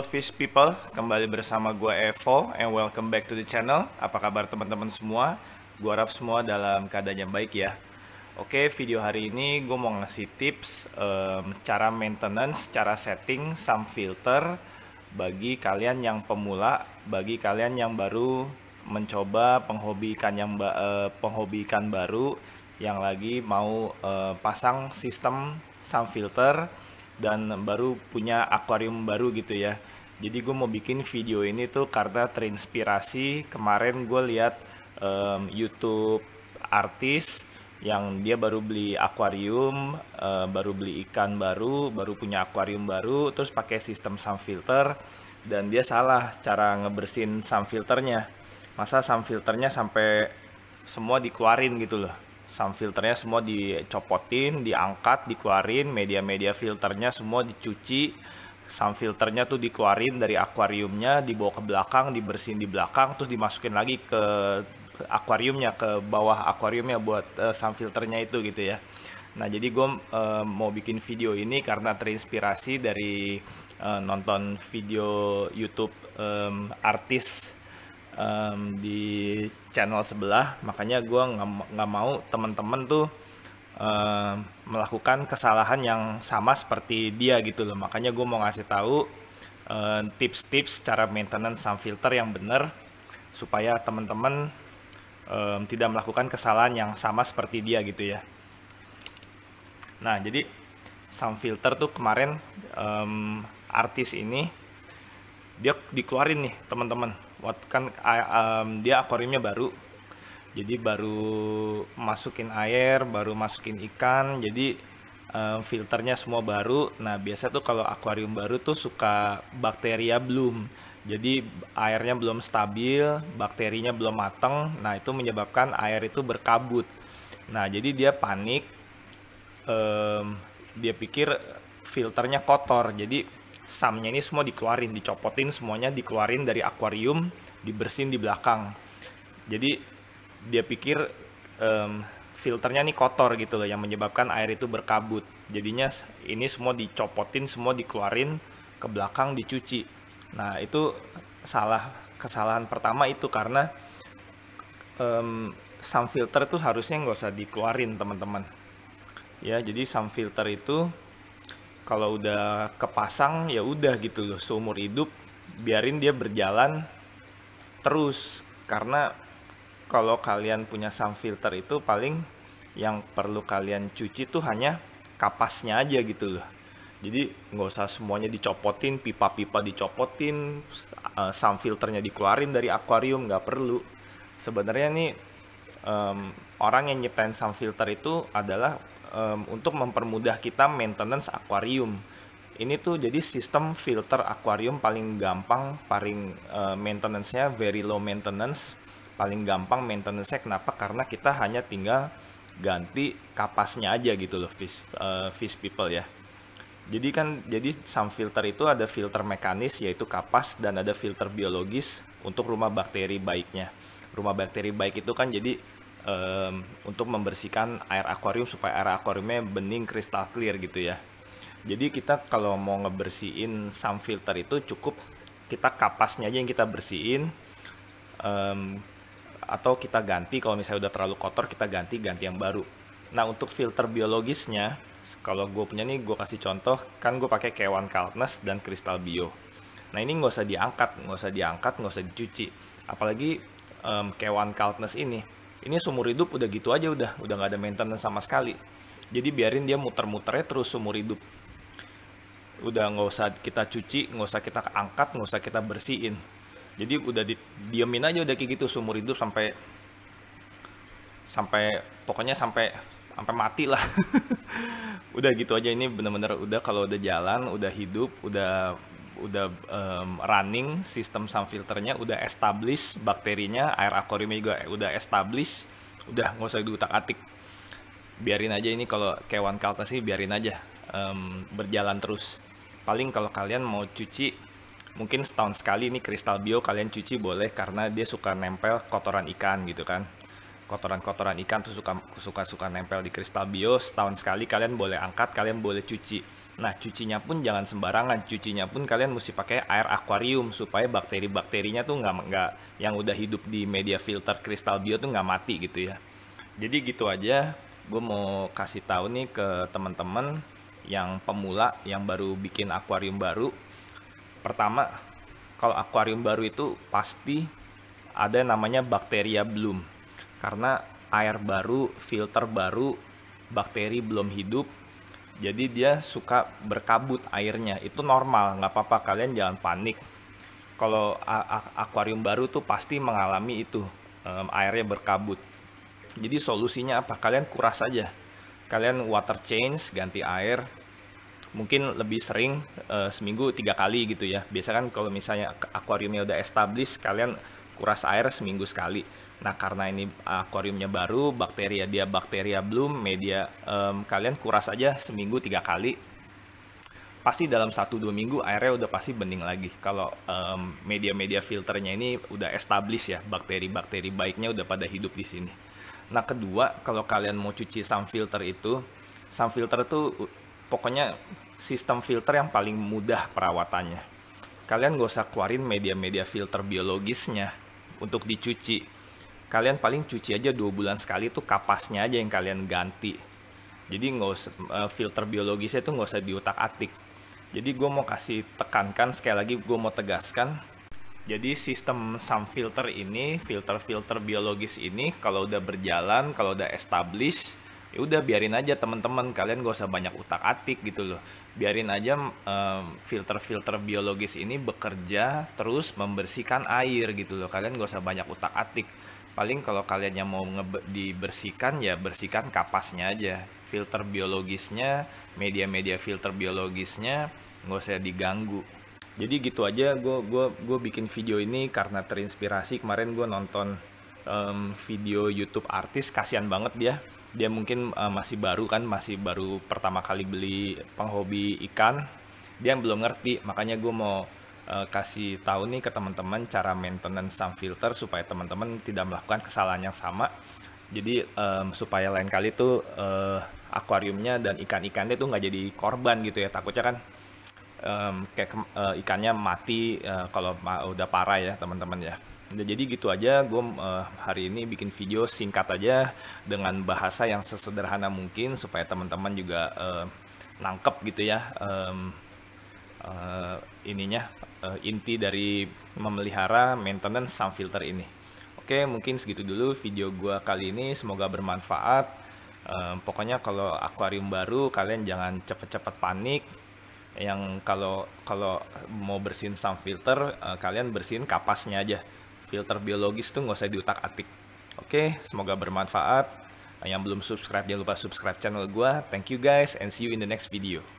fish people, kembali bersama gua Evo and welcome back to the channel. Apa kabar teman-teman semua? Gua harap semua dalam keadaan yang baik ya. Oke, video hari ini gue mau ngasih tips cara maintenance, cara setting some filter bagi kalian yang pemula, bagi kalian yang baru mencoba penghobi ikan baru yang lagi mau pasang sistem some filter dan baru punya akuarium baru gitu ya. Jadi gue mau bikin video ini tuh karena terinspirasi kemarin gue lihat YouTube artis yang dia baru beli akuarium, baru beli ikan baru punya akuarium baru, terus pakai sistem some filter dan dia salah cara ngebersihin some filternya. Masa some filternya sampai semua dikeluarin gitu loh. Some filternya semua dicopotin, diangkat, dikeluarin, media-media filternya semua dicuci, some filternya tuh dikeluarin dari akuariumnya, dibawa ke belakang, dibersihin di belakang, terus dimasukin lagi ke akuariumnya, ke bawah akuariumnya buat some filternya itu gitu ya. Nah jadi gue mau bikin video ini karena terinspirasi dari nonton video YouTube artis di channel sebelah, makanya gue nggak mau temen-temen tuh melakukan kesalahan yang sama seperti dia gitu loh. Makanya gue mau ngasih tahu tips-tips cara maintenance some filter yang bener supaya temen-temen tidak melakukan kesalahan yang sama seperti dia gitu ya. Nah jadi some filter tuh kemarin artis ini dia dikeluarin nih teman-teman. Waktu kan dia akuariumnya baru, jadi baru masukin air, baru masukin ikan, jadi filternya semua baru. Nah biasa tuh kalau akuarium baru tuh suka bakteria bloom, jadi airnya belum stabil, bakterinya belum mateng. Nah itu menyebabkan air itu berkabut. Nah jadi dia panik, dia pikir filternya kotor, jadi samnya ini semua dikeluarin, dicopotin semuanya, dikeluarin dari akuarium, dibersihin di belakang. Jadi dia pikir filternya nih kotor gitu loh, yang menyebabkan air itu berkabut. Jadinya ini semua dicopotin, semua dikeluarin ke belakang, dicuci. Nah itu kesalahan pertama itu karena some filter itu harusnya nggak usah dikeluarin teman-teman. Ya jadi some filter itu kalau udah kepasang ya udah gitu loh, seumur hidup biarin dia berjalan terus. Karena kalau kalian punya some filter itu paling yang perlu kalian cuci tuh hanya kapasnya aja gitu loh. Jadi nggak usah semuanya dicopotin, pipa-pipa dicopotin, some filternya dikeluarin dari akuarium, nggak perlu. Sebenarnya nih orang yang nyiptain some filter itu adalah untuk mempermudah kita maintenance akuarium. Ini tuh jadi sistem filter akuarium paling gampang, paling maintenance-nya very low maintenance, paling gampang maintenance-nya. Kenapa? Karena kita hanya tinggal ganti kapasnya aja gitu loh, fish people ya. Jadi some filter itu ada filter mekanis yaitu kapas, dan ada filter biologis untuk rumah bakteri baiknya. Rumah bakteri baik itu kan jadi untuk membersihkan air akuarium supaya air akuariumnya bening, kristal clear gitu ya. Jadi kita kalau mau ngebersihin some filter itu cukup kita kapasnya aja yang kita bersihin, atau kita ganti kalau misalnya udah terlalu kotor, kita ganti yang baru. Nah untuk filter biologisnya, kalau gue punya nih, gue kasih contoh, kan gue pakai K1 Kaltnes dan Crystal Bio. Nah ini nggak usah diangkat, nggak usah dicuci. Apalagi K1 Kaltnes ini seumur hidup udah gitu aja, udah nggak ada maintenance sama sekali. Jadi biarin dia muter-muternya terus seumur hidup. Udah nggak usah kita cuci, nggak usah kita angkat, nggak usah kita bersihin. Jadi udah diemin aja udah kayak gitu seumur hidup sampai pokoknya sampai mati lah. Udah gitu aja, ini bener-bener udah, kalau udah jalan, udah hidup, udah running sistem some filternya, udah establish bakterinya, air akuariumnya juga udah establish, udah nggak usah diutak-atik, biarin aja. Ini kalau K1 Kaltnes sih biarin aja berjalan terus. Paling kalau kalian mau cuci mungkin setahun sekali, ini Crystal Bio kalian cuci boleh karena dia suka nempel kotoran ikan gitu kan. kotoran-kotoran ikan tuh suka nempel di kristal bio. Setahun sekali kalian boleh angkat, kalian boleh cuci. Nah, cucinya pun jangan sembarangan. Cucinya pun kalian mesti pakai air akuarium supaya bakteri-bakterinya tuh nggak yang udah hidup di media filter kristal bio tuh nggak mati gitu ya. Jadi gitu aja. Gue mau kasih tahu nih ke teman-teman yang pemula yang baru bikin akuarium baru. Pertama, kalau akuarium baru itu pasti ada namanya bakteria bloom. Karena air baru, filter baru, bakteri belum hidup. Jadi dia suka berkabut airnya. Itu normal, nggak apa-apa, kalian jangan panik. Kalau akuarium baru tuh pasti mengalami itu, airnya berkabut. Jadi solusinya apa? Kalian kuras aja. Kalian water change, ganti air. Mungkin lebih sering, seminggu 3 kali gitu ya. Biasa kan kalau misalnya akuariumnya udah established, kalian kuras air seminggu sekali. Nah, karena ini akuariumnya baru, bakteria bloom, media, kalian kuras aja seminggu 3 kali. Pasti dalam 1-2 minggu airnya udah pasti bening lagi. Kalau media-media filternya ini udah established ya, bakteri-bakteri baiknya udah pada hidup di sini. Nah, kedua, kalau kalian mau cuci sun filter itu pokoknya sistem filter yang paling mudah perawatannya. Kalian gak usah keluarin media-media filter biologisnya untuk dicuci. Kalian paling cuci aja 2 bulan sekali, tuh kapasnya aja yang kalian ganti. Jadi nggak usah, filter biologisnya itu nggak usah diutak-atik. Jadi gue mau kasih tekankan sekali lagi, gue mau tegaskan. Jadi sistem sun filter ini, filter-filter biologis ini kalau udah berjalan, kalau udah established, ya udah biarin aja teman-teman, kalian gak usah banyak utak-atik gitu loh. Biarin aja filter-filter biologis ini bekerja terus membersihkan air gitu loh. Kalian gak usah banyak utak-atik. Paling kalau kalian yang mau dibersihkan ya bersihkan kapasnya aja. Filter biologisnya, media-media filter biologisnya nggak usah diganggu. Jadi gitu aja, gue bikin video ini karena terinspirasi kemarin gue nonton video YouTube artis, kasihan banget dia mungkin masih baru pertama kali beli penghobi ikan, dia belum ngerti, makanya gue mau kasih tahu nih ke teman-teman cara maintenance sun filter supaya teman-teman tidak melakukan kesalahan yang sama. Jadi supaya lain kali tuh akuariumnya dan ikan-ikannya tuh nggak jadi korban gitu ya. Takutnya kan ikannya mati kalau udah parah ya teman-teman ya. Jadi gitu aja, gue hari ini bikin video singkat aja dengan bahasa yang sesederhana mungkin supaya teman-teman juga nangkep gitu ya inti dari memelihara maintenance sun filter ini. Oke, mungkin segitu dulu video gue kali ini, semoga bermanfaat. Pokoknya kalau akuarium baru kalian jangan cepet-cepet panik. Yang kalau mau bersihin sun filter, kalian bersihin kapasnya aja. Filter biologis tuh nggak usah diutak-atik. Oke, semoga bermanfaat. Yang belum subscribe jangan lupa subscribe channel gue. Thank you guys and see you in the next video.